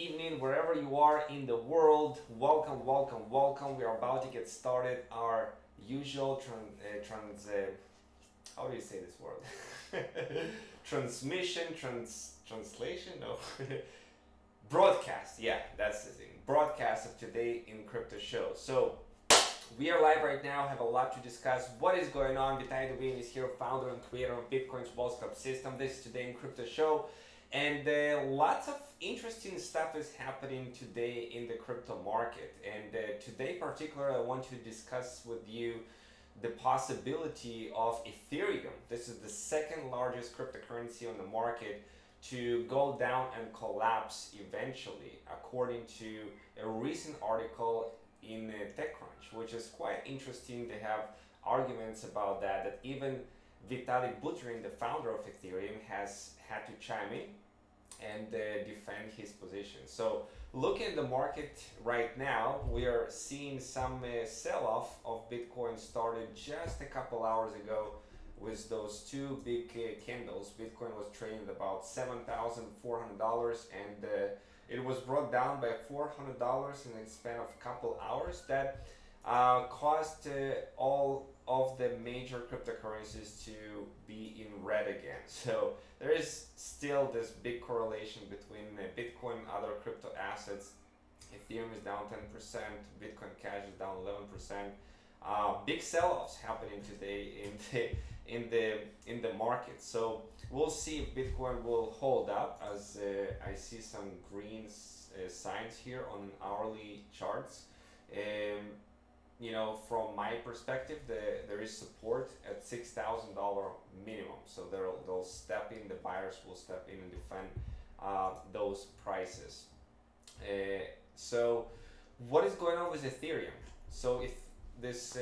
evening, wherever you are in the world. Welcome, welcome, welcome. We are about to get started our usual how do you say this word? Translation? No. Broadcast. Yeah, that's the thing. Broadcast of Today in Crypto Show. So, we are live right now, have a lot to discuss. What is going on? Vitaly is here, founder and creator of Bitcoin's Walls Club system. This is Today in Crypto Show. And lots of interesting stuff is happening today in the crypto market. And today particularly I want to discuss with you the possibility of Ethereum. This is the second largest cryptocurrency on the market to go down and collapse eventually, according to a recent article in TechCrunch, which is quite interesting. They have arguments about that even Vitalik Buterin, the founder of Ethereum, has had to chime in and defend his position. So looking at the market right now, we are seeing some sell-off of Bitcoin started just a couple hours ago with those two big candles. Bitcoin was trading at about $7,400 and it was brought down by $400 in a span of a couple hours. That caused all of the major cryptocurrencies to be in red again. So there is still this big correlation between Bitcoin and other crypto assets. Ethereum is down 10%, Bitcoin Cash is down 11%. Big sell-offs happening today in the market. So we'll see if Bitcoin will hold up, as I see some green signs here on hourly charts. You know, from my perspective, there is support at $6,000 minimum. So they'll step in, the buyers will step in and defend those prices. So what is going on with Ethereum? So if this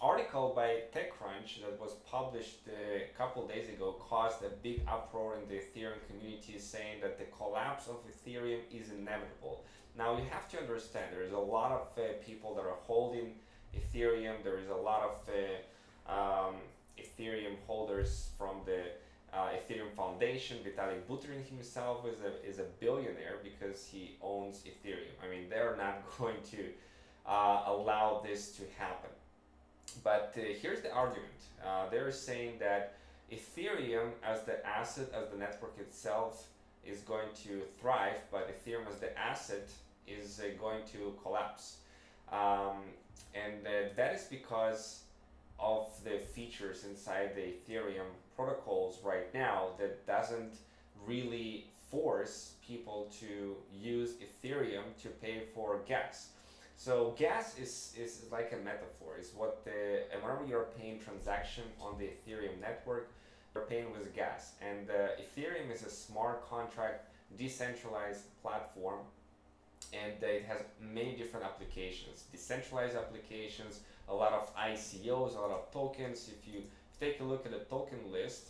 article by TechCrunch that was published a couple days ago caused a big uproar in the Ethereum community, saying that the collapse of Ethereum is inevitable. Now you have to understand, there is a lot of people that are holding Ethereum. There is a lot of Ethereum holders from the Ethereum Foundation. Vitalik Buterin himself is a billionaire because he owns Ethereum. I mean, they're not going to allow this to happen. But here's the argument. They're saying that Ethereum as the asset, as the network itself, is going to thrive, but Ethereum as the asset is going to collapse. And that is because of the features inside the Ethereum protocols right now that doesn't really force people to use Ethereum to pay for gas. So gas is like a metaphor. It's what whenever you're paying transaction on the Ethereum network, you're paying with gas. And Ethereum is a smart contract, decentralized platform, and it has many different applications, decentralized applications, a lot of ICOs, a lot of tokens. If you take a look at the token list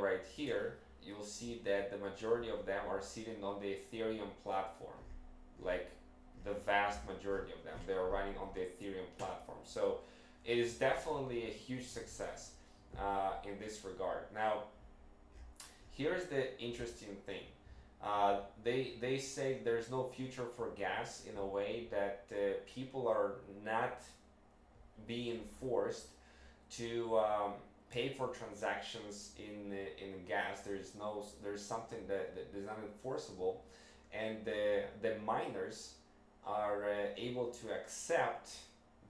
right here, you'll see that the majority of them are sitting on the Ethereum platform. Like the vast majority of them, they are running on the Ethereum platform. So it is definitely a huge success in this regard. Now, here's the interesting thing. They say there's no future for gas, in a way that people are not being forced to pay for transactions in gas. There's something that is not enforceable, and the miners are able to accept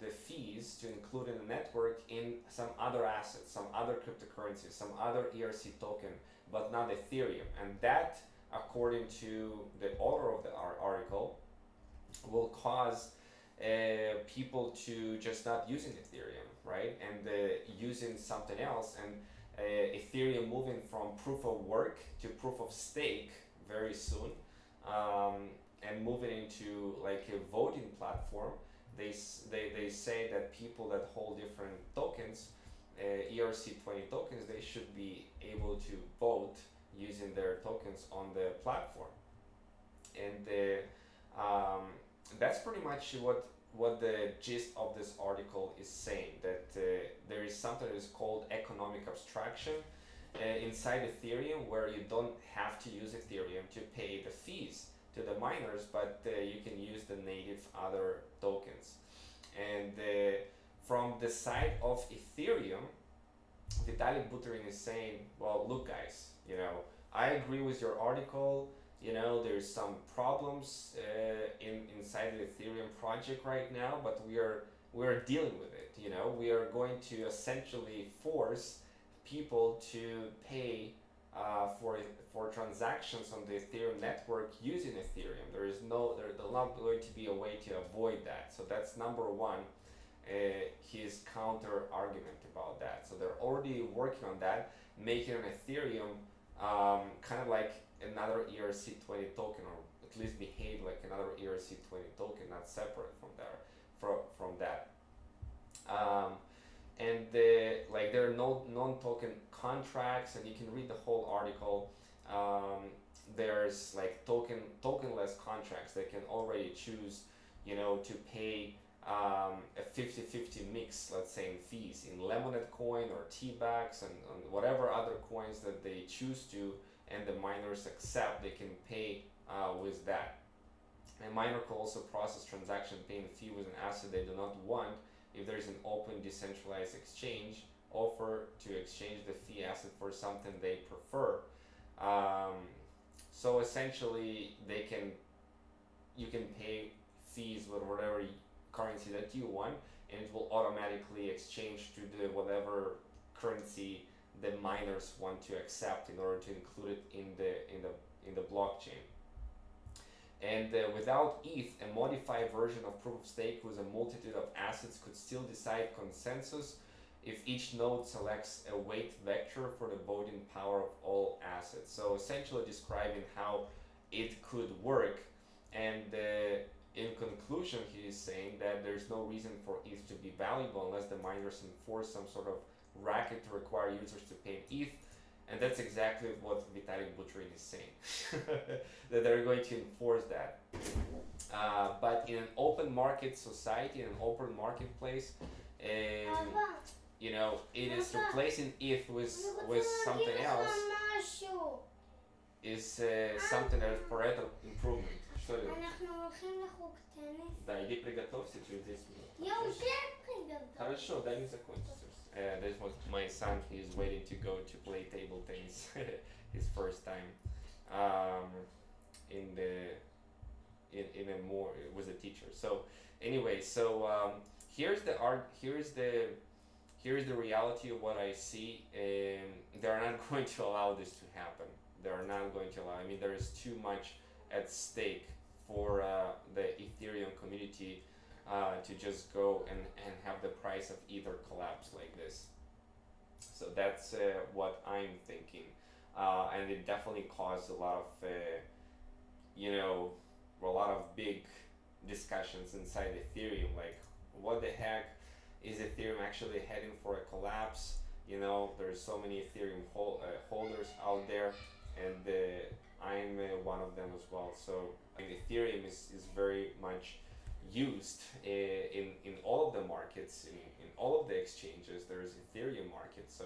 the fees to include in the network in some other assets, some other cryptocurrencies, some other ERC token, but not Ethereum. And that, according to the author of the article, will cause people to just not using Ethereum, right? And using something else, and Ethereum moving from proof of work to proof of stake very soon, and moving into like a voting platform. They say that people that hold different tokens, ERC20 tokens, they should be able to vote using their tokens on the platform. And that's pretty much what the gist of this article is saying, that there is something that is called economic abstraction inside Ethereum, where you don't have to use Ethereum to pay the fees to the miners, but you can use the native other tokens. And from the side of Ethereum, Vitalik Buterin is saying, well, look, guys, you know, I agree with your article. You know, there's some problems inside the Ethereum project right now, but we're dealing with it. You know, we are going to essentially force people to pay for transactions on the Ethereum network using Ethereum. There's not going to be a way to avoid that. So that's number one. His counter argument about that. So they're already working on that, making an Ethereum kind of like another ERC20 token, or at least behave like another ERC20 token, not separate from that. And like there are no non-token contracts, and you can read the whole article. There's like tokenless contracts that can already choose, you know, to pay a 50-50 mix, let's say, in fees in Lemonade coin or T-Bax and whatever other coins that they choose to, and the miners accept, they can pay with that. A miner can also process transaction paying fee with an asset they do not want if there is an open decentralized exchange offer to exchange the fee asset for something they prefer. So essentially you can pay fees with whatever currency that you want, and it will automatically exchange to the whatever currency the miners want to accept in order to include it in the blockchain. And without ETH, a modified version of proof of stake with a multitude of assets could still decide consensus if each node selects a weight vector for the voting power of all assets. So essentially describing how it could work. And in conclusion, he is saying that there's no reason for ETH to be valuable unless the miners enforce some sort of racket to require users to pay ETH. And that's exactly what Vitalik Buterin is saying, that they're going to enforce that. But in an open market society, in an open marketplace, you know, it is replacing ETH with something else is something that is forever improvement. Что ли? Да, иди приготовься через 10 минут. Я уже приготовила. Хорошо, дай мне закончить. This was my son. He is waiting to go to play table tennis. His first time in a more with a teacher. So anyway, so here's the art. Here's the reality of what I see. They're not going to allow this to happen. They're not going to allow. I mean, there is too much at stake for the Ethereum community to just go and have the price of Ether collapse like this. So that's what I'm thinking, and it definitely caused a lot of a lot of big discussions inside Ethereum, like what the heck, is Ethereum actually heading for a collapse? You know, there's so many Ethereum holders out there, and I'm one of them as well. So Ethereum is very much used in all of the markets, in all of the exchanges. There's Ethereum market, so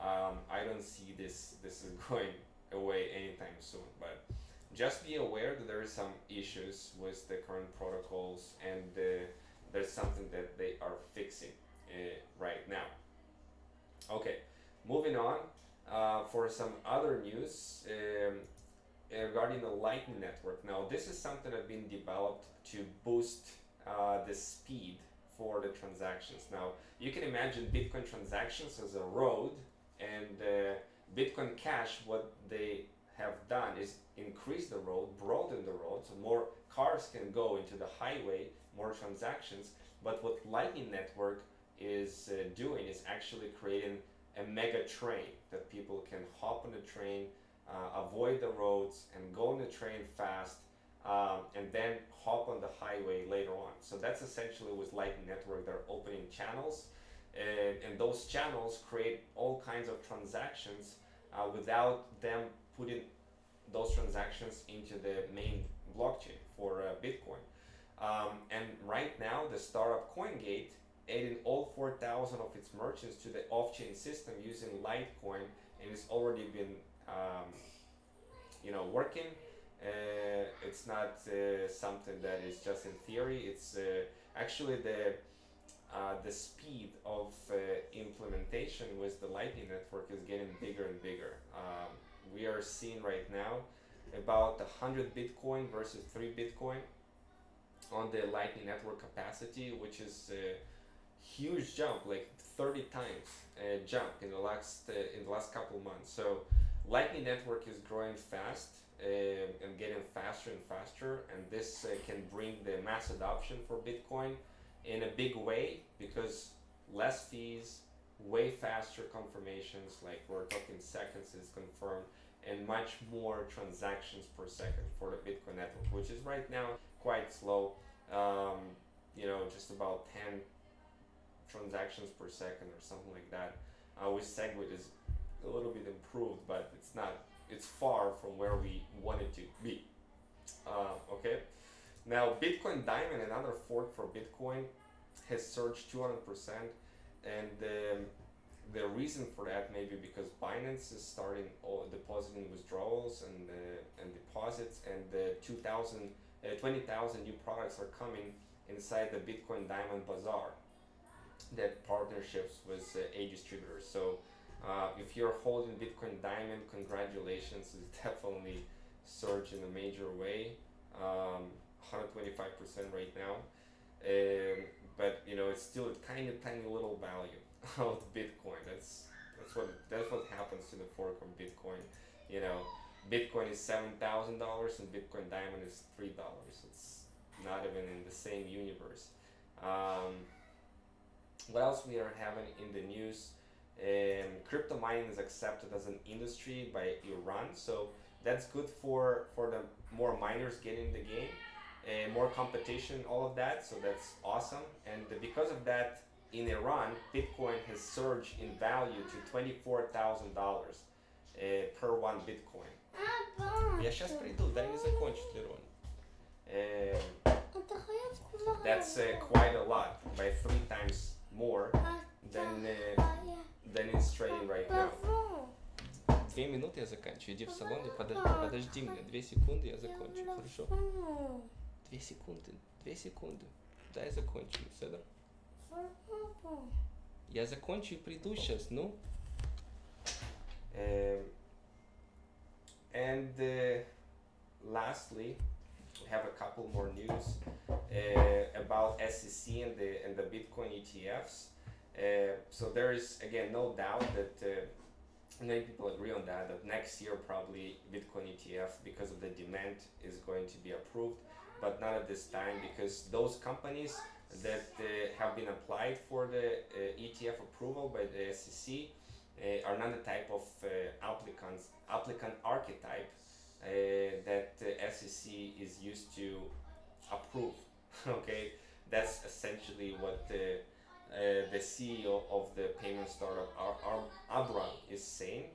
I don't see this is going away anytime soon. But just be aware that there is some issues with the current protocols, and there's something that they are fixing right now. Okay, moving on for some other news regarding the Lightning Network. Now, this is something that's been developed to boost the speed for the transactions. Now, you can imagine Bitcoin transactions as a road, and Bitcoin Cash, what they have done is increase the road, broaden the road, so more cars can go into the highway, more transactions. But what Lightning Network is doing is actually creating a mega train that people can hop on the train, avoid the roads, and go on the train fast, and then hop on the highway later on. So that's essentially with Lightning Network. They're opening channels, and those channels create all kinds of transactions without them putting those transactions into the main blockchain for Bitcoin. And right now, the startup CoinGate adding all 4,000 of its merchants to the off-chain system using Litecoin, and it's already been working. It's not something that is just in theory. It's actually the speed of implementation with the Lightning Network is getting bigger and bigger. We are seeing right now about 100 Bitcoin versus 3 Bitcoin on the Lightning Network capacity, which is a huge jump, like 30 times jump in the last couple months. So Lightning Network is growing fast and getting faster and faster, and this can bring the mass adoption for Bitcoin in a big way, because less fees, way faster confirmations, like we're talking seconds is confirmed, and much more transactions per second for the Bitcoin network, which is right now quite slow. Just about 10 transactions per second or something like that. With Segwit is a little bit improved, but it's far from where we want it to be. Okay. Now, Bitcoin Diamond, another fork for Bitcoin, has surged 200%, and the reason for that may be because Binance is starting depositing withdrawals and deposits, and the 20,000 new products are coming inside the Bitcoin Diamond Bazaar, that partnerships with a distributors. So if you're holding Bitcoin Diamond, congratulations, it's definitely surged in a major way, 125% right now. But it's still a tiny little value of Bitcoin. That's what happens to the fork of Bitcoin. Bitcoin is $7,000 and Bitcoin Diamond is $3. It's not even in the same universe. What else we are having in the news? Crypto mining is accepted as an industry by Iran, so that's good for the more miners getting in the game, more competition, all of that. So that's awesome. And because of that, in Iran, Bitcoin has surged in value to $24,000 per one Bitcoin. Я сейчас приду, дай мне закончить, Лерон. That's quite a lot, by 3 times more than it's trading right now. 2 минуты я заканчиваю. Иди в салон и подожди меня. 2 секунды я закончу. Хорошо? 2 секунды. 2 секунды. Дай закончу. Седа? Я закончу и приду сейчас, ну. And lastly, we have a couple more news about SEC and the Bitcoin ETFs. So there is, again, no doubt that many people agree on that next year probably Bitcoin ETF, because of the demand, is going to be approved, but not at this time, because those companies that have been applied for the ETF approval by the SEC are not the type of applicant archetype that the SEC is used to approve. Okay, that's essentially what the CEO of the payment startup Abra is saying.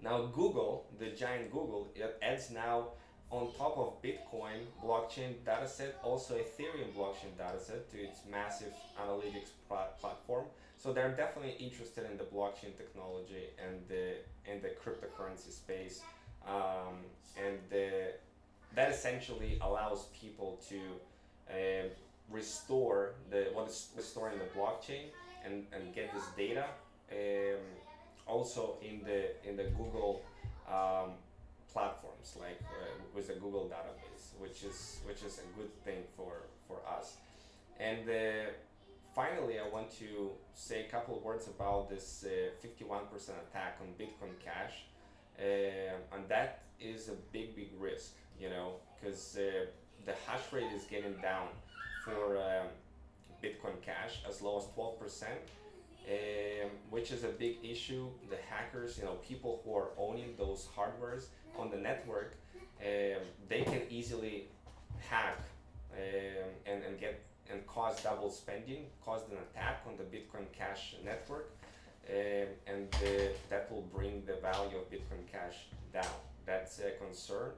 Now Google, the giant Google, it adds now on top of Bitcoin blockchain dataset also Ethereum blockchain dataset to its massive analytics platform. So they're definitely interested in the blockchain technology and the cryptocurrency space, that essentially allows people to restore what is stored in the blockchain and get this data also in the Google platforms, like with the Google database, which is a good thing for us. And finally, I want to say a couple of words about this 51% attack on Bitcoin Cash, and that is a big risk, because the hash rate is getting down for Bitcoin Cash as low as 12%, which is a big issue. The hackers, people who are owning those hardwares on the network, they can easily hack and cause double spending, cause an attack on the Bitcoin Cash network, and that will bring the value of Bitcoin Cash down. That's a concern.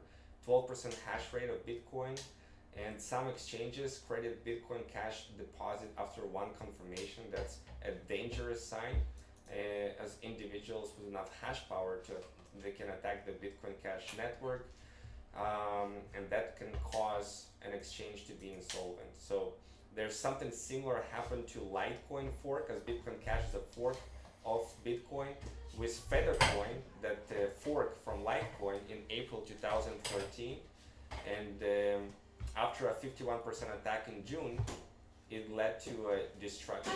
12% hash rate of Bitcoin, and some exchanges credit Bitcoin Cash deposit after one confirmation. That's a dangerous sign, as individuals with enough hash power they can attack the Bitcoin Cash network. and that can cause an exchange to be insolvent. So there's something similar happened to Litecoin fork, as Bitcoin Cash is a fork of Bitcoin, with Feathercoin that forked from Litecoin in April 2013, and after a 51% attack in June, it led to a destruction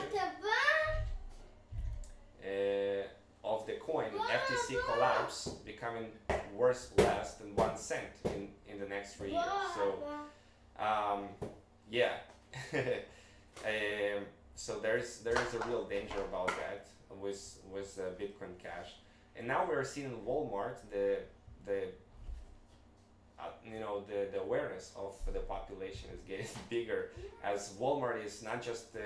of the coin, FTC collapse, becoming worth less than 1 cent in the next 3 years. So yeah. So there's a real danger about that with Bitcoin Cash. And now we're seeing in Walmart the awareness of the population is getting bigger, as Walmart is not just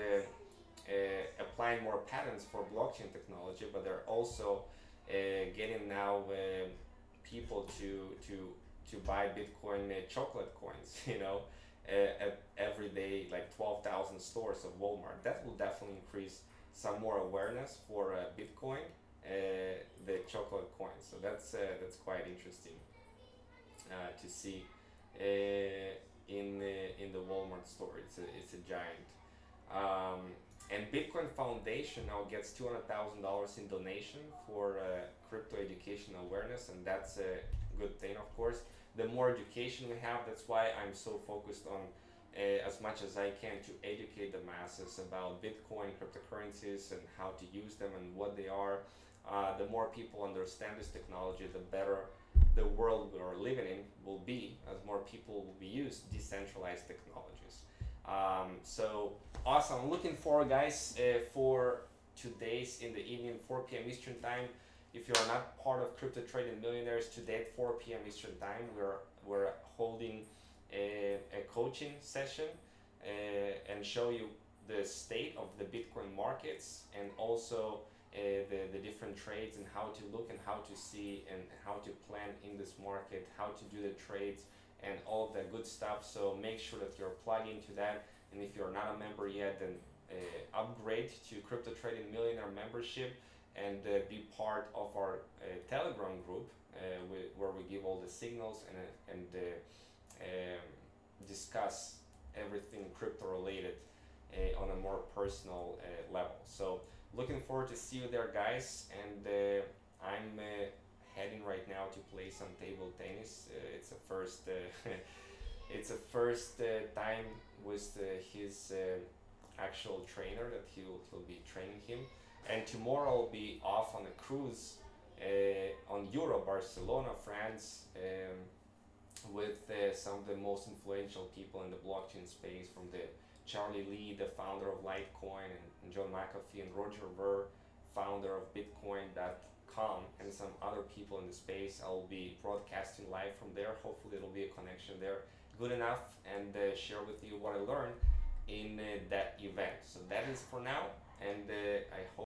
applying more patents for blockchain technology, but they're also getting now people to buy Bitcoin chocolate coins, every day, like 12,000 stores of Walmart. That will definitely increase some more awareness for Bitcoin, the chocolate coins. So that's quite interesting to see in the Walmart store. It's a giant. And Bitcoin Foundation now gets $200,000 in donation for crypto education awareness, and that's a good thing, of course. The more education we have, that's why I'm so focused on as much as I can to educate the masses about Bitcoin, cryptocurrencies, and how to use them and what they are. The more people understand this technology, the better the world we are living in will be, as more people will be used decentralized technologies. So awesome. I'm looking forward, guys, for today's in the evening, 4 p.m. Eastern time. If you are not part of Crypto Trading Millionaires, today at 4 p.m. Eastern time, we're holding a coaching session and show you the state of the Bitcoin markets, and also the different trades and how to look and how to see and how to plan in this market, how to do the trades and all of that good stuff. So make sure that you're plugged into that. And if you're not a member yet, then upgrade to Crypto Trading Millionaire membership and be part of our Telegram group where we give all the signals and discuss everything crypto related on a more personal level. So looking forward to see you there, guys. And I'm heading right now to play some table tennis. It's a first it's a first time with his actual trainer that he'll be training him. And tomorrow I'll be off on a cruise on Europe, Barcelona, France, with some of the most influential people in the blockchain space, from the Charlie Lee, the founder of Litecoin, and John McAfee, and Roger Ver, founder of Bitcoin.com, and some other people in the space. I'll be broadcasting live from there. Hopefully there'll be a connection there good enough, and share with you what I learned in that event. So that is for now, and I hope